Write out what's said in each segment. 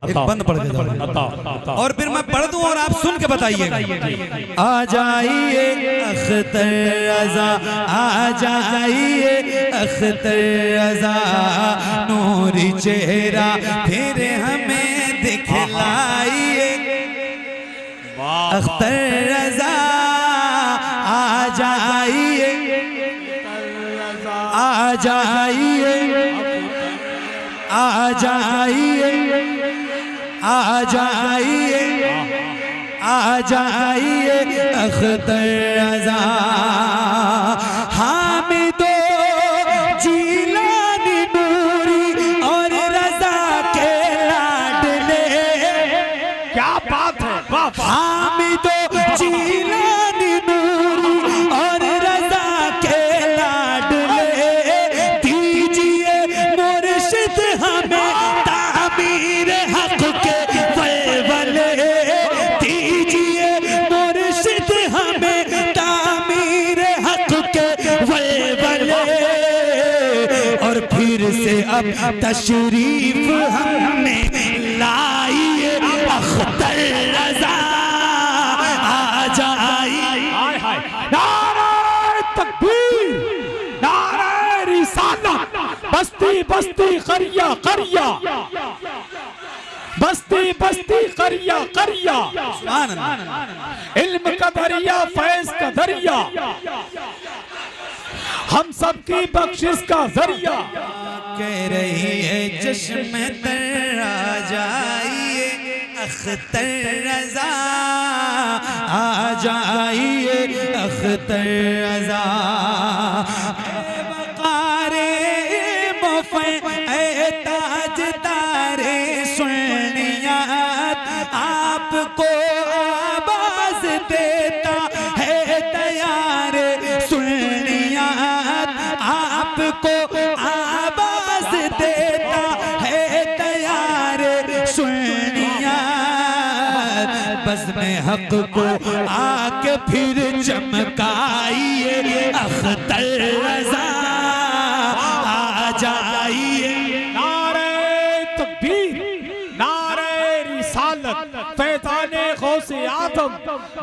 एक बंद पढ़ के और फिर मैं पढ़ दूं और आप सुन के बताइए। आ जाइए अख्तर रज़ा, आ जाइए अख्तर रज़ा, नूरी चेहरा फिर हमें दिखलाइए। अख्तर रज़ा आ जाइए, आ जाइए, आ जाइए, आ जाइए, आ जाइए अख्तर रज़ा। हामिदो जीलानी नूरी और रज़ा के लाडले, क्या बात है, वाह। हामिदो जीलानी नूरी और रज़ा के लाडले, दीजिए मुर्शिद हमें तामीर हक के वलवले, दीजिए मुर्शिद हमें तामीर हक के वलवले। और फिर से अब तशरीफ हमें लाइए अख्तर रज़ा आ जाइए। नारे तकबीर, नारे रिसालत, बस्ती बस्ती करिया करिया, बस्ती बस्ती करिया करिया, सुभान अल्लाह। इल्म का दरिया, फैज का दरिया, हम सबकी बख्शिश का जरिया। कह रही है चश्मे तर आ जाइए अख्तर रज़ा, आ जाइए अख्तर रज़ा। वक़ारे मुफ़े ए ताज तारे सुन्नियात, आपको आवाज़ देता है तैयार सुन्नियात, आपको आवाज़ देता है तैयार सुन्नियात। बस में हक को आके फिर चमकाइए अख्तर रज़ा आ जाइए। नारे तकबीर, नारे रिसालत, फैज़ाने गौसे आज़म,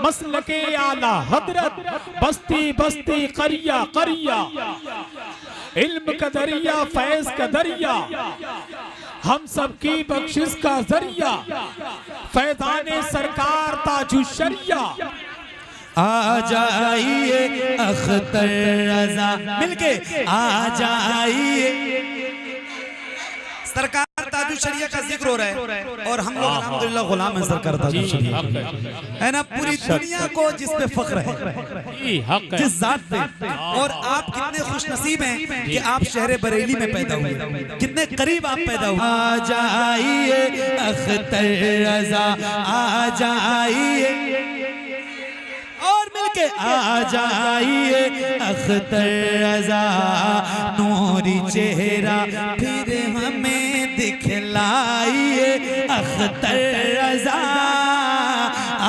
मसलके आला हज़रत, बस्ती बस्ती करिया करिया, इल्म का दरिया, फैज का दरिया, हम सबकी बख्शिश का जरिया, फैज़ाने सरकार ताजुश्शरिया। आ जाइए अख्तर रज़ा, मिलके आ जाइए। सरकार ताजुश्शरिया का जिक्र हो रहा है और हम लोग अल्हम्दुलिल्लाह गुलाम हैं सरकार ताजुश्शरिया, है ना। पूरी दुनिया को जिस पे फख्र है, जिस जात पे। और आप कितने खुश नसीब हैं कि आप शहर बरेली में पैदा हुए, कितने करीब आप पैदा हुए। आ जाइए अख्तर रज़ा, आ जाइए और मिलके आ जाइए अख्तर रज़ा, नूरी चेहरा फिर हमें दिखलाइए। अख्तर रज़ा आ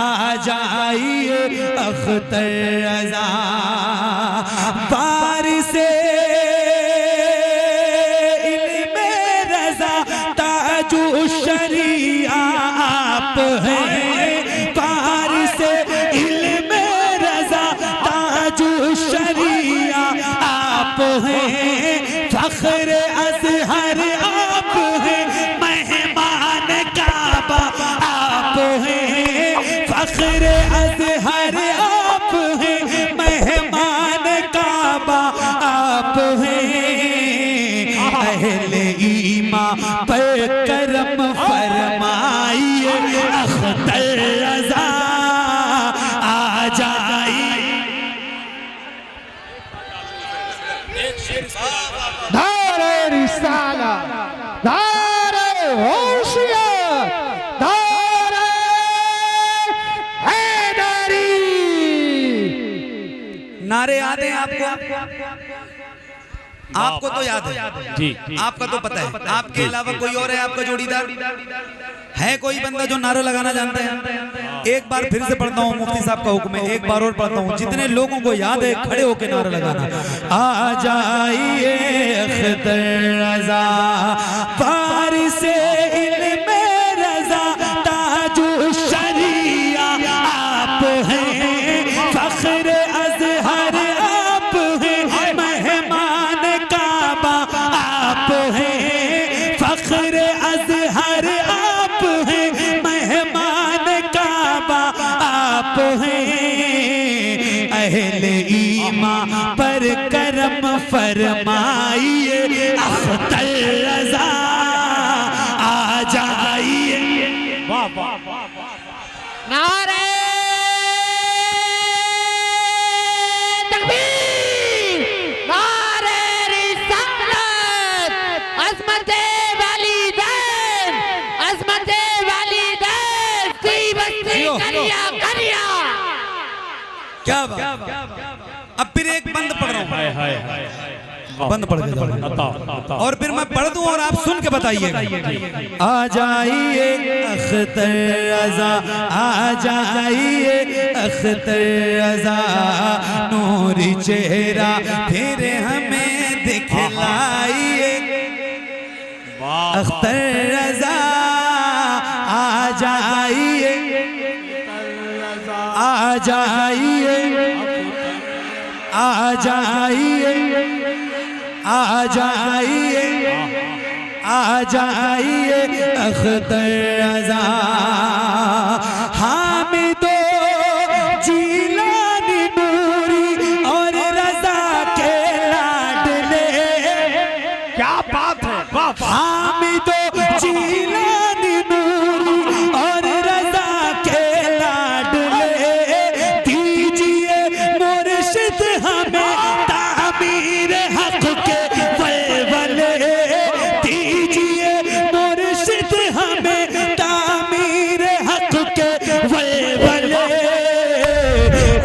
जाइए अख्तर रज़ा। बारिशे इल्मे रज़ा ताजुश्शरिया आप हैं, बारिशे इल्मे रज़ा ताजुश्शरिया आप हैं, फख्र अज़हर आप हैं, मेहमान काबा आप हैं, फख्र अज़हर आप हैं, मेहमान काबा आप हैं। अहले ईमान पर करम फरमाइए अख्तर रज़ा आ जाइए। नारे रिसालत, नारे होशियत, नारे हैदरी। नारे याद है आपको? आपको तो याद है जी, आपका तो पता है। आपके अलावा कोई और है आपका जोड़ीदार? है कोई बंदा जो नारा लगाना जानता है? एक बार फिर से पढ़ता हूँ, मुफ्ती साहब का हुक्म है, एक बार और पढ़ता हूँ। जितने लोगों को याद है खड़े होकर नारा लगाना। आ जाइए अख्तर रज़ा, वारिसे इल्मे रज़ा फरमाइए अख्तर रजा आ जाइए। वाह वाह वाह वाह। नारे तकबीर, नारे रिसालत, अज़मते वालिदैन, अज़मते वालिदैन, सी बस्ती करिया करिया। क्या बात। अब फिर एक बंद पढ़ रहा हूँ, बंद पढ़ के जाओ और फिर मैं पढ़ दूं और आप सुन के बताइएगा। आ जाइए अख्तर रजा आ जाइए अख्तर रजा, नूरी चेहरा फिर हमें दिखलाइए। अख्तर रजा आ जाइए आ जाइए आ जाइए आ जाइए आ जाइए अख्तर रजा। हामिदो जीलानी नूरी और रजा के लाडले। क्या बात है, वाह वाह। हामिदो जीलानी नूरी और रजा के लाडले, दीजिए मुर्शिद हमें तामीर हक के वलवले, दीजिए मुर्शिद हमें तामीर हक के वलवले।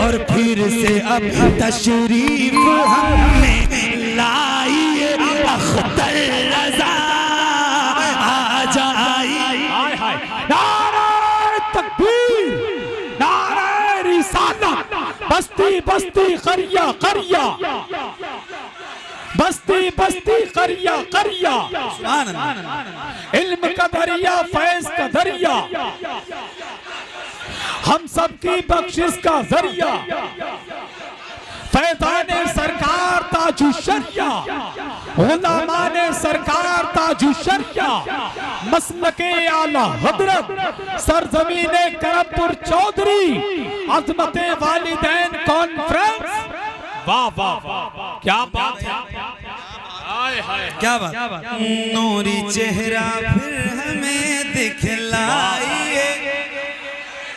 और फिर से अब तशरीफ हमें लाइए अख्तर रजा आ जाइए। नारे तकबीर, नारे रिसालत, बस्ती बस्ती करिया करिया, बस्ती बस्ती करिया करिया। सुभान अल्लाह। इल्म का दरिया, फैज का दरिया, हम सबकी बख्शिश का जरिया, फैज़ाने सरकार ताजु शरिया, उलमाने सरकार ताजु शरिया, मसलके आला हजरत सरजमीने करमपुर चौधरी, अज़मते वालिदैन कॉन्फ्रेंस। वाह वाह वाह, क्या बात है, हाय हाय, क्या बात। नूरी चेहरा फिर हमें दिखलाए